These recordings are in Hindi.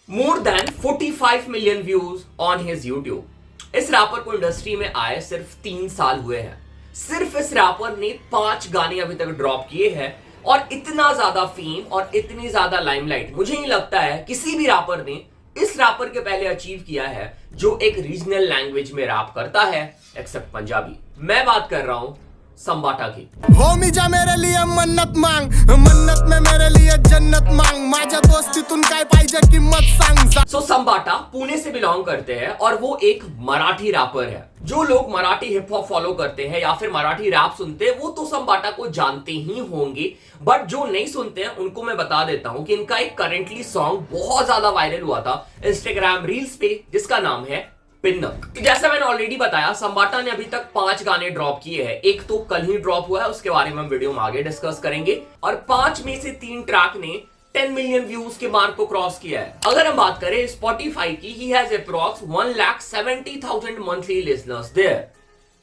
More than 45 million views on his YouTube. इस रैपर को इंडस्ट्री में आए सिर्फ 3 साल हुए हैं। सिर्फ इस रैपर ने 5 गाने अभी तक ड्रॉप किए हैं और इतना ज्यादा फेम और इतनी ज्यादा लाइमलाइट मुझे नहीं लगता है किसी भी रैपर ने इस रैपर के पहले अचीव किया है जो एक रीजनल लैंग्वेज में रैप करता है एक्सेप्ट पंजाबी। मैं बात कर रहा हूं संबाटा की। होमीजा मेरे लिए मन्नत मांग, मन्नत में मेरे लिए जन्नत मांग, माझ्या दोस्तीतून काय पाहिजे किंमत सांग। सो संबाटा पुणे से बिलोंग करते हैं और वो एक मराठी रैपर है। जो लोग मराठी हिप हॉप फॉलो करते हैं या फिर मराठी रैप सुनते हैं वो तो संबाटा को जानते ही होंगे, बट जो नहीं सुनते हैं उनको मैं बता देता हूं कि इनका एक करेंटली सॉन्ग बहुत ज्यादा वायरल हुआ था इंस्टाग्राम रील्स पे जिसका नाम है पिन्नक। जैसा मैंने ऑलरेडी बताया संबाटा ने अभी तक 5 गाने ड्रॉप किए हैं। एक तो कल ही ड्रॉप हुआ है, उसके बारे में हम वीडियो में आगे डिस्कस करेंगे। और 5 में से 3 ट्रैक ने 10 मिलियन व्यूज के मार्क को क्रॉस किया है। अगर हम बात करें स्पॉटिफाई की, he has approx 1,70,000 monthly listeners there.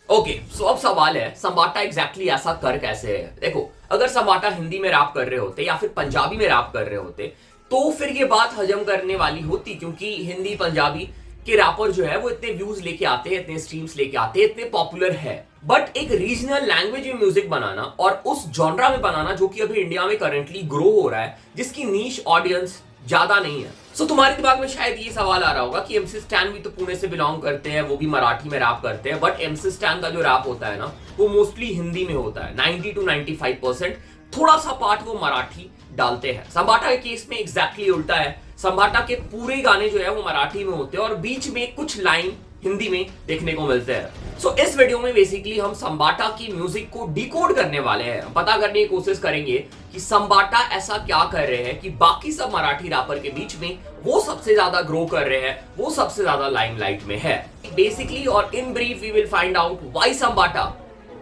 Okay, so अब सवाल है संबाटा एग्जैक्टली ऐसा कर कैसे है। देखो, अगर संबाटा हिंदी में रैप कर रहे होते या फिर पंजाबी में रैप कर रहे होते तो फिर ये बात हजम करने वाली होती, क्योंकि हिंदी पंजाबी कि रैपर जो है वो इतने व्यूज लेके आते हैं, इतने स्ट्रीम्स लेके आते हैं, इतने पॉपुलर है। बट एक रीजनल लैंग्वेज में म्यूजिक बनाना और उस जॉनरा में बनाना जो कि अभी इंडिया में करंटली ग्रो हो रहा है, जिसकी नीश ऑडियंस ज्यादा नहीं है। सो तुम्हारे दिमाग में शायद ये सवाल आ रहा होगा कि एमसी स्टैन भी तो पुणे से बिलोंग करते हैं, वो भी मराठी में रैप करते हैं, बट एमसी स्टैन का जो रैप होता है ना वो मोस्टली हिंदी में होता है। 90 to 95%, थोड़ा सा पार्ट वो मराठी डालते हैं। संबाटा के केस में एग्जैक्टली उल्टा है। संबाटा के पूरे गाने जो है वो मराठी में होते हैं और बीच में कुछ लाइन हिंदी में देखने को मिलते हैं। सो इस वीडियो में बेसिकली हम संबाटा की म्यूजिक को डिकोड करने वाले हैं। पता करने की कोशिश करेंगे कि संबाटा ऐसा क्या कर रहे हैं कि बाकी सब मराठी रैपर के बीच में वो सबसे ज्यादा ग्रो कर रहे हैं, वो सबसे ज्यादा लाइमलाइट में है। बेसिकली और in brief we will find out why Sambata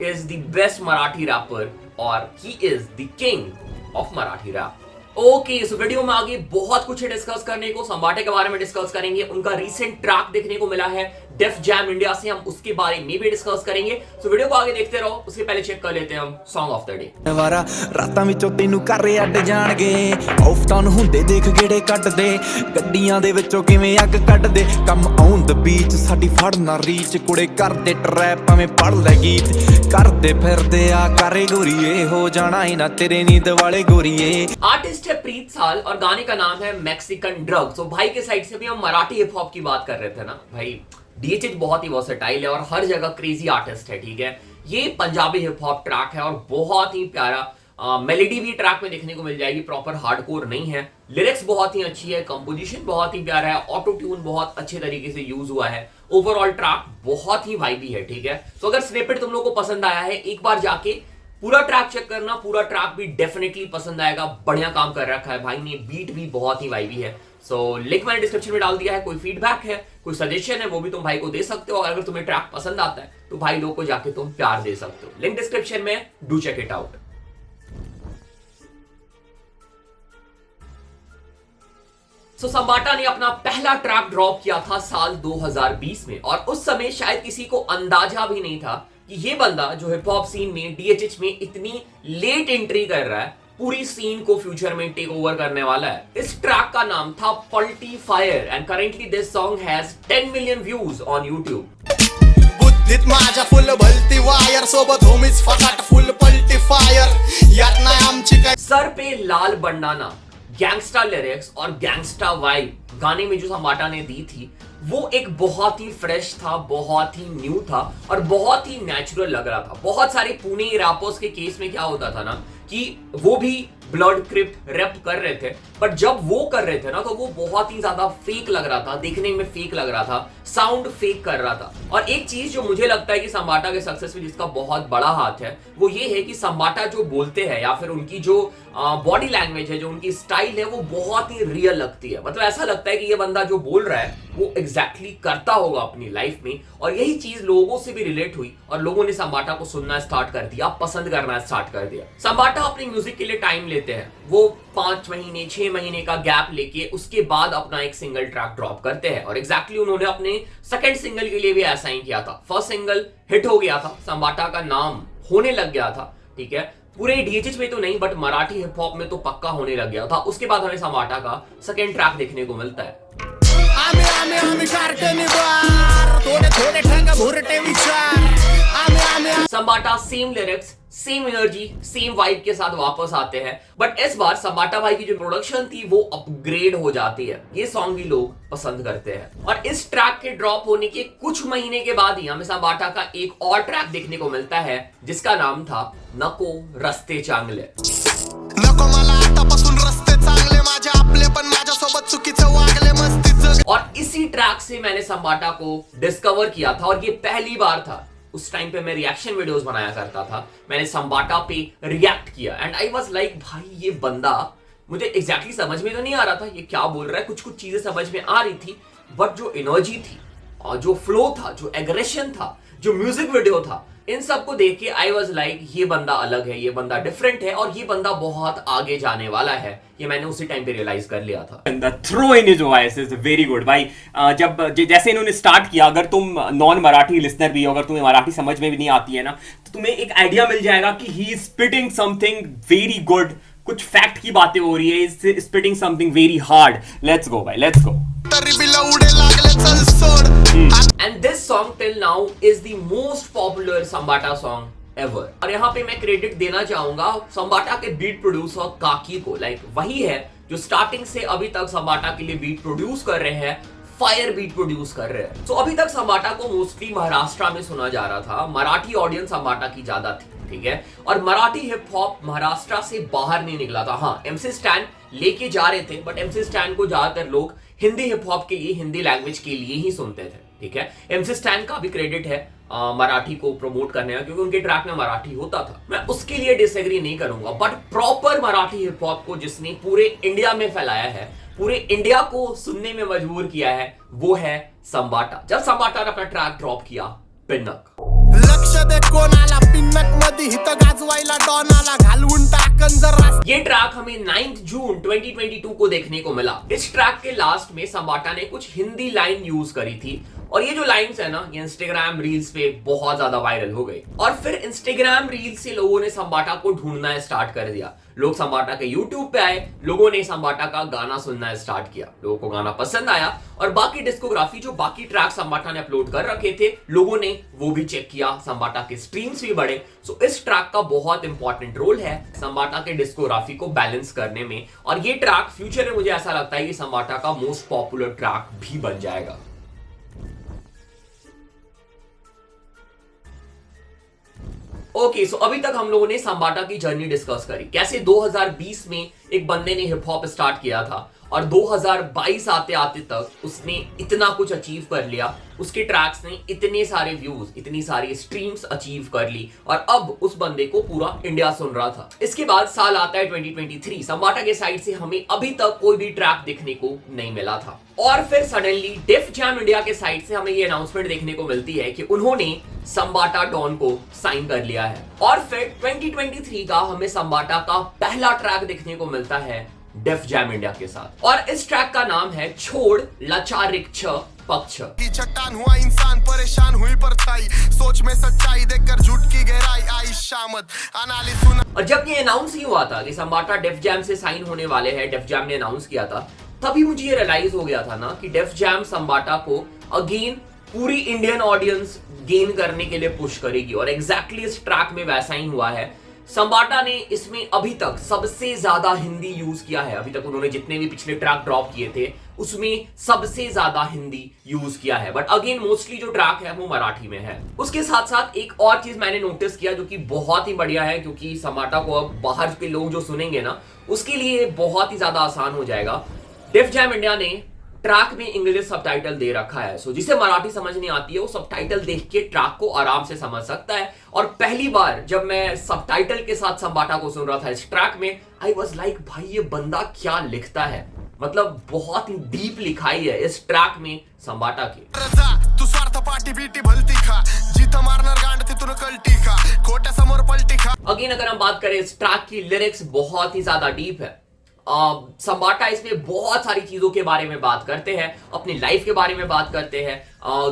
is the best Marathi rapper और he is the king of Marathi rap. Okay, इस वीडियो में आगे बहुत कुछ है डिस्कस करने को। संबाटे के बारे में डिस्कस करेंगे, उनका रीसेंट ट्रैक देखने को मिला है डेफ जैम इंडिया से, हम उसके बारे में भी डिस्कस करेंगे। सो वीडियो को आगे देखते रहो। उससे पहले चेक कर लेते हैं हम सॉन्ग ऑफ द डे। ਵਾਰਾ ਰਾਤਾਂ ਵਿੱਚੋਂ ਤੈਨੂੰ ਘਰੇ ਅੱਡ ਜਾਣਗੇ, ਔਫਤਾਂ ਨੂੰ ਹੁੰਦੇ ਦੇਖ ਗੇੜੇ ਕੱਢਦੇ, ਗੱਡੀਆਂ ਦੇ ਵਿੱਚੋਂ ਕਿਵੇਂ ਅੱਗ ਕੱਢਦੇ, ਕੰਮ ਆਉਣ ਦ ਬੀਚ ਸਾਡੀ ਫੜਨਾ ਰੀਚ, ਕੁੜੇ ਕਰਦੇ ਟਰੈਪ ਭਾਵੇਂ ਪੜ ਲੈ ਗੀਤ, ਕਰਦੇ ਫਿਰਦੇ ਆ ਕਾਰੇ ਗੋਰੀਏ, ਹੋ ਜਾਣਾ ਹੀ ਨਾ ਤੇਰੇ ਨੀਂਦ ਵਾਲੇ ਗੋਰੀਏ। आर्टिस्ट है प्रीत साल और गाने का नाम है मैक्सिकन ड्रग। तो भाई के साइड से भी हम मराठी हिप हॉप की बात कर रहे थे ना, भाई डीएचएच बहुत ही वर्सेटाइल है और हर जगह क्रेजी आर्टिस्ट है, ठीक है। ये पंजाबी हिप हॉप ट्रैक है और बहुत ही प्यारा मेलोडी भी ट्रैक में देखने को मिल जाएगी, प्रॉपर हार्डकोर नहीं है। लिरिक्स बहुत ही अच्छी है, कंपोजिशन बहुत ही प्यारा है, ऑटो ट्यून बहुत अच्छे तरीके से यूज हुआ है। ओवरऑल ट्रैक बहुत ही वाइबी है, ठीक है। तो अगर स्निपेट तुम लोग को पसंद आया है, एक बार जाके पूरा ट्रैक चेक करना, पूरा ट्रैक भी डेफिनेटली पसंद आएगा। बढ़िया काम कर रखा है भाई ने, बीट भी बहुत ही वाइबी है। सो लिंक मैंने डिस्क्रिप्शन में डाल दिया है। कोई फीडबैक है, कोई सजेशन है, वो भी तुम भाई को दे सकते हो। अगर तुम्हें ट्रैक पसंद आता है तो भाई लोग को जाके तुम प्यार दे सकते हो। लिंक डिस्क्रिप्शन में, डू चेक इट आउट। सो संबाटा ने अपना पहला ट्रैक ड्रॉप किया था साल 2020 में और उस समय शायद किसी को अंदाजा भी नहीं था कि ये बंदा जो हिप हॉप सीन में डीएचएच में इतनी लेट एंट्री कर रहा है, पूरी सीन को फ्यूचर में टेक ओवर करने वाला है। इस ट्रैक का नाम था Palti fire and currently this song has 10 million views on YouTube. बुद्धीत माझ्या फुल भलती वायर, सोबत होमीज फसाट फुल पलटी फायर, यात नाही आमची काय। सर पे लाल बंडाना, गैंगस्टा लिरिक्स और गैंगस्टा वाइब गाने में जो संबाटा ने दी थी वो एक बहुत ही फ्रेश था, बहुत ही न्यू था और बहुत ही नेचुरल लग रहा था। बहुत सारे पुणे रैपर्स के केस में क्या होता था ना कि वो भी ब्लड क्रिप्ट रैप कर रहे थे, बट जब वो कर रहे थे ना तो वो बहुत ही ज्यादा फेक लग रहा था, देखने में फेक लग रहा था, साउंड फेक कर रहा था। और एक चीज जो मुझे लगता है कि संबाटा के सक्सेस में जिसका बहुत बड़ा हाथ है वो ये है कि संबाटा जो बोलते हैं या फिर उनकी जो बॉडी लैंग्वेज है, जो उनकी स्टाइल है, वो बहुत ही रियल लगती है। मतलब ऐसा लगता है कि ये बंदा जो बोल रहा है वो एग्जैक्टली करता होगा अपनी लाइफ में, और यही चीज लोगों से भी रिलेट हुई और लोगों ने संबाटा को सुनना स्टार्ट कर दिया, पसंद करना स्टार्ट कर दिया। संबाटा अपनी म्यूजिक के लिए टाइम लेते हैं, वो 5 महीने 6 महीने का गैप लेके उसके बाद अपना एक सिंगल ट्रैक ड्रॉप करते हैं और एग्जैक्टली उन्होंने अपने सेकंड सिंगल के लिए भी ऐसा ही किया था। फर्स्ट सिंगल हिट हो गया था, संबाटा का नाम होने लग गया था, ठीक है। पूरे डीएचएच में तो नहीं बट मराठी हिप हॉप में तो पक्का होने लग गया था। उसके बाद हमें संबाटा का सेकेंड ट्रैक देखने को मिलता है। Sambata same lyrics, same energy, same vibe के साथ वापस आते हैं, बट इस बार संबाटा भाई की जो प्रोडक्शन थी वो अपग्रेड हो जाती है। ये सॉन्ग भी लोग पसंद करते हैं और इस ट्रैक के ड्रॉप होने के कुछ महीने के बाद ही हमें संबाटा का एक और ट्रैक देखने को मिलता है जिसका नाम था नको रस्ते चांगले। नको मला आतापासून रस्ते चांगले, माझे आपले पण माझ्यासोबत चुकीचं वागले, मस्तीचं। और इसी ट्रैक से मैंने संबाटा को डिस्कवर किया था और ये पहली बार था। उस टाइम पे मैं रिएक्शन वीडियोस बनाया करता था, मैंने संबाटा पे रिएक्ट किया एंड आई वाज लाइक भाई ये बंदा, मुझे एग्जैक्टली समझ में तो नहीं आ रहा था ये क्या बोल रहा है, कुछ कुछ चीजें समझ में आ रही थी बट जो एनर्जी थी और जो फ्लो था, जो एग्रेशन था, जो म्यूजिक वीडियो था, इन सबको देख के आई वाज लाइक ये बंदा अलग है, ये बंदा डिफरेंट है और ये बंदा बहुत आगे जाने वाला है। ये मैंने उसी टाइम पे रियलाइज कर लिया था। The throw in his voice is very good भाई। जब जैसे इन्होंने स्टार्ट किया, अगर तुम नॉन मराठी लिसनर भी हो, अगर तुम्हें मराठी समझ में भी नहीं आती है ना, तो तुम्हें एक आइडिया मिल जाएगा कि he is spitting something very good. कुछ फैक्ट की बातें हो रही है, is spitting something very hard. Let's go भाई, let's go. And this song till now is the most popular Sambata song ever। और यहाँ पे मैं क्रेडिट देना चाहूंगा संबाटा के बीट प्रोड्यूसर काकी को। लाइक वही है जो स्टार्टिंग से अभी तक संबाटा के लिए बीट प्रोड्यूस कर रहे हैं, फायर बीट प्रोड्यूस कर रहे हैं। तो अभी तक संबाटा को मोस्टली महाराष्ट्र में सुना जा रहा था, मराठी ऑडियंस संबाटा की ज्यादा थी, ठीक है। और मराठी हिप हॉप महाराष्ट्र से बाहर नहीं निकला था। हाँ, एमसी स्टैन लेके जा रहे थे बट एमसी स्टैन को ज्यादातर लोग हिंदी हिप हॉप के लिए, हिंदी लैंग्वेज के लिए ही सुनते थे, ठीक है। एमसी स्टैन का भी क्रेडिट है मराठी को प्रमोट करने का, क्योंकि उनके ट्रैक में मराठी होता था। मैं उसके लिए डिसएग्री नहीं करूंगा but proper Marathi hip hop को जिसने पूरे इंडिया में फैलाया है, पूरे इंडिया को सुनने में मजबूर किया है, वो है संबाटा। जब संबाटा ने अपना ट्रैक ड्रॉप किया पिन्नक, लक्ष दे कोणाला पिन्नक मध्ये हित गाजवायला डॉनाला घालवून टाकन जरा। ये ट्रैक हमें 9 जून 2022 को देखने को मिला। इस ट्रैक के लास्ट में संबाटा ने कुछ हिंदी लाइन यूज करी थी और ये जो लाइंस है ना, ये इंस्टाग्राम रील्स पे बहुत ज्यादा वायरल हो गई और फिर इंस्टाग्राम रील्स से लोगों ने संबाटा को ढूंढना स्टार्ट कर दिया। लोग संबाटा के यूट्यूब पे आए, लोगों ने संबाटा का गाना सुनना स्टार्ट किया, लोगों को गाना पसंद आया और बाकी डिस्कोग्राफी, जो बाकी ट्रैक संबाटा ने अपलोड कर रखे थे, लोगों ने वो भी चेक किया, संबाटा के स्ट्रीम्स भी बढ़े। सो इस ट्रैक का बहुत इंपॉर्टेंट रोल है संबाटा के डिस्कोग्राफी को बैलेंस करने में और ये ट्रैक फ्यूचर में मुझे ऐसा लगता है कि संबाटा का मोस्ट पॉपुलर ट्रैक भी बन जाएगा। ओके, सो अभी तक हम लोगों ने संबाटा की जर्नी डिस्कस करी, कैसे 2020 में एक बंदे ने हिप हॉप स्टार्ट किया था और 2022 आते आते तक उसने इतना कुछ अचीव कर लिया, उसके ट्रैक्स ने इतने सारे व्यूज, इतनी सारी स्ट्रीम्स अचीव कर ली और अब उस बंदे को पूरा इंडिया सुन रहा था। इसके बाद साल आता है 2023, संबाटा के साइड से हमें अभी तक कोई भी ट्रैक देखने को नहीं मिला था और फिर सडनली डेफ जैम इंडिया के साइड से हमें ये अनाउंसमेंट देखने को मिलती है कि उन्होंने संबाटा डॉन को साइन कर लिया है और फिर 2023 का हमें संबाटा का पहला ट्रैक देखने को मिलता है डेफ जैम इंडिया के साथ और इस ट्रैक का नाम है छोड़ लाचारिक छ पक्ष। चट्टान हुआ इंसान परेशान हुई परछाई, सोच में सच्चाई देखकर झूठ की गहराई आई शामत अनाली सुना। और जब ये अनाउंस ही हुआ था कि संबाटा डेफ जैम से साइन होने वाले हैं, डेफ जैम ने अनाउंस किया था, तभी मुझे ये रियलाइज हो गया था ना कि डेफ जैम संबाटा को अगेन पूरी इंडियन ऑडियंस गेन करने के लिए पुश करेगी और एग्जैक्टली इस ट्रैक में वैसा ही हुआ है। संबाटा ने इसमें अभी तक सबसे ज्यादा हिंदी यूज किया है, अभी तक उन्होंने जितने भी पिछले ट्रैक ड्रॉप किए थे उसमें सबसे ज्यादा हिंदी यूज किया है, बट अगेन मोस्टली जो ट्रैक है वो मराठी में है। उसके साथ साथ एक और चीज मैंने नोटिस किया जो कि बहुत ही बढ़िया है, क्योंकि संबाटा को अब बाहर के लोग जो सुनेंगे ना उसके लिए बहुत ही ज्यादा आसान हो जाएगा। डेफ जैम इंडिया ने ट्रैक में इंग्लिश सबटाइटल दे रखा है, सो जिसे मराठी समझ नहीं आती है वो सबटाइटल देख के ट्रैक को आराम से समझ सकता है। और पहली बार जब मैं सबटाइटल के साथ संबाटा को सुन रहा था इस ट्रैक में, आई वाज लाइक भाई ये बंदा क्या लिखता है, मतलब बहुत ही डीप लिखाई है इस ट्रैक में संबाटा की। तू स्वार्थ पाटी बीटी भलती खा, जीत मारणार गांड तिथून कल्टी खा, खोट्या समोर पलटी खा। अगेन अगर हम बात करें इस ट्रैक की लिरिक्स बहुत ही ज्यादा डीप है संबाटा इसमें बहुत सारी चीजों के बारे में बात करते हैं, अपनी लाइफ के बारे में बात करते हैं।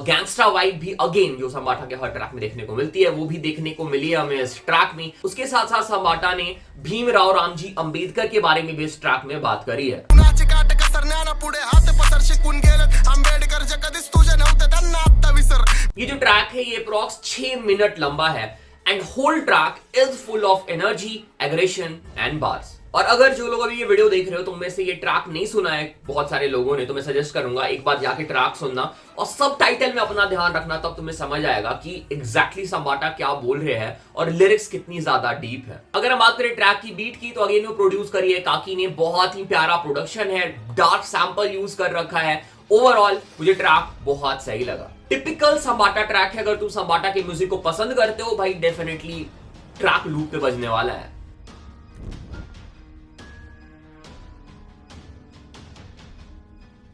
गैंगस्टर वाइब भी अगेन जो संबाटा के हर ट्रैक में देखने को मिलती है वो भी देखने को मिली है हमें इस ट्रैक में। उसके साथ साथ संबाटा ने भीमराव रामजी अंबेडकर के बारे में भी इस ट्रैक में बात करी है। कुणाचे काटे कसरण्याला पुढे हात पसर शिकून गेलेत आंबेडकर जे कधीच तुझे नव्हते त्यांना आत्ता विसर। ये जो ट्रैक है ये अप्रॉक्स 6 मिनट लंबा है and whole track is full of energy, aggression and bars. और अगर जो लोग अभी ये वीडियो देख रहे हो तुम में से ये ट्रैक नहीं सुना है बहुत सारे लोगों ने, तो मैं सजेस्ट करूंगा एक बार जाके ट्रैक सुनना और सब टाइटल में अपना ध्यान रखना, तब तुम्हें समझ आएगा कि एग्जैक्टली संबाटा क्या बोल रहे हैं और लिरिक्स कितनी ज्यादा डीप है। अगर हम बात करें ट्रैक की बीट की तो अगेन वो प्रोड्यूस करी है काकी ने, बहुत ही प्यारा प्रोडक्शन है, डार्क सैंपल यूज कर रखा है। ओवरऑल मुझे ट्रैक बहुत सही लगा। टिपिकल संबाटा ट्रैक है, अगर तुम संबाटा के म्यूजिक को पसंद करते हो भाई डेफिनेटली ट्रैक लूप पे बजने वाला है।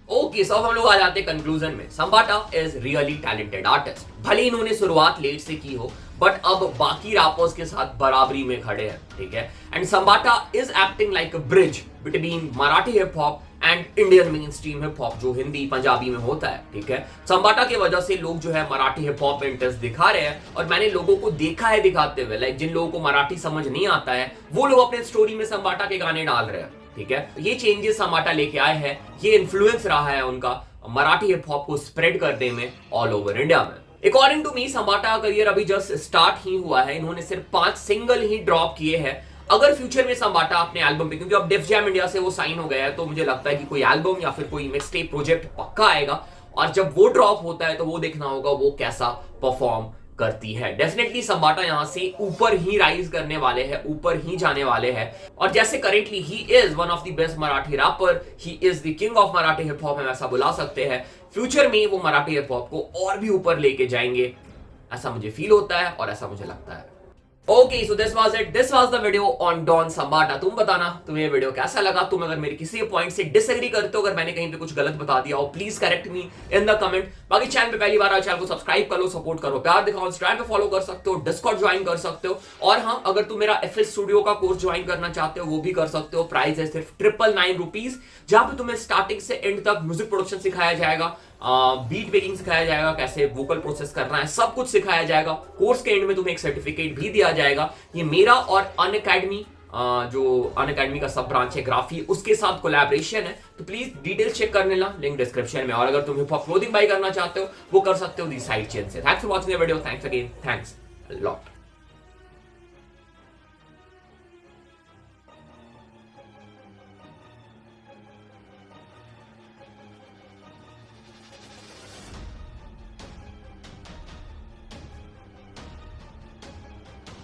ओके सो अब हम लोग आ जाते हैं कंक्लूजन में। संबाटा इज रियली टैलेंटेड आर्टिस्ट। भले इन्होंने शुरुआत लेट से की हो बट अब बाकी रैपर्स के साथ बराबरी में खड़े हैं, ठीक है। And Sambata is acting like a bridge between Marathi hip hop and Indian mainstream hip hop जो हिंदी पंजाबी में होता है, ठीक है। संबाटा की वजह से लोग जो है मराठी हिप हॉप में इंटरेस्ट दिखा रहे हैं और मैंने लोगों को देखा है दिखाते हुए, लाइक जिन लोगों को मराठी समझ नहीं आता है वो लोग अपने स्टोरी में संबाटा के गाने डाल रहे हैं, ठीक है। ये चेंजेस संबाटा लेके आए हैं, ये इन्फ्लुएंस रहा है उनका मराठी हिप हॉप को स्प्रेड करने में ऑल ओवर इंडिया में। अकॉर्डिंग टू मी संबाटा का करियर अभी जस्ट स्टार्ट ही हुआ है, इन्होंने सिर्फ 5 सिंगल ही ड्रॉप किए हैं। अगर फ्यूचर में संबाटा अपने एल्बम पे, क्योंकि अब डेफ जैम इंडिया से वो साइन हो गया है, तो मुझे लगता है कि कोई एल्बम या फिर कोई मिक्स टेप प्रोजेक्ट पक्का आएगा और जब वो ड्रॉप होता है तो वो देखना होगा वो कैसा परफॉर्म करती है। डेफिनेटली संबाटा यहां से ऊपर ही राइज करने वाले हैं, ऊपर ही जाने वाले हैं। और जैसे currently he is one of the best Marathi rapper, he is the king of Marathi hip hop, हम ऐसा बुला सकते हैं। फ्यूचर में वो मराठी हिप हॉप को और भी ऊपर लेके जाएंगे, ऐसा मुझे फील होता है और ऐसा मुझे लगता है। Okay so this was it, this was the video on Don Sambata. तुम बताना तुम्हें ये वीडियो कैसा लगा, तुम अगर मेरे किसी पॉइंट से डिसएग्री करते हो, अगर मैंने कहीं पे कुछ गलत बता दिया हो please correct me in the comment. बाकी चैनल पे पहली बार आए चैनल को सब्सक्राइब कर लो, सपोर्ट करो, प्यार दिखाओ, इंस्टाग्राम पे फॉलो कर सकते हो, डिस्कॉर्ड ज्वाइन कर सकते हो और हाँ अगर तुम मेरा FL स्टूडियो का कोर्स ज्वाइन करना चाहते हो वो भी कर सकते हो। प्राइस है सिर्फ 999 रुपीज, जहां पे तुम्हें स्टार्टिंग से एंड तक म्यूजिक प्रोडक्शन सिखाया जाएगा, बीट मेकिंग सिखाया जाएगा, कैसे वोकल प्रोसेस करना है, सब कुछ सिखाया जाएगा। कोर्स के एंड में तुम्हें एक सर्टिफिकेट भी दिया जाएगा। ये मेरा और अनअकैडमी जो अनअकैडमी का सब ब्रांच है ग्राफी, उसके साथ कोलैबोरेशन है, तो प्लीज डिटेल्स चेक कर लेना, लिंक डिस्क्रिप्शन में। और अगर तुम हिप हॉप क्लोथिंग बाय करना चाहते हो वो कर सकते हो दी साइड चेन से। Thanks for watching the video, thanks again, thanks a lot.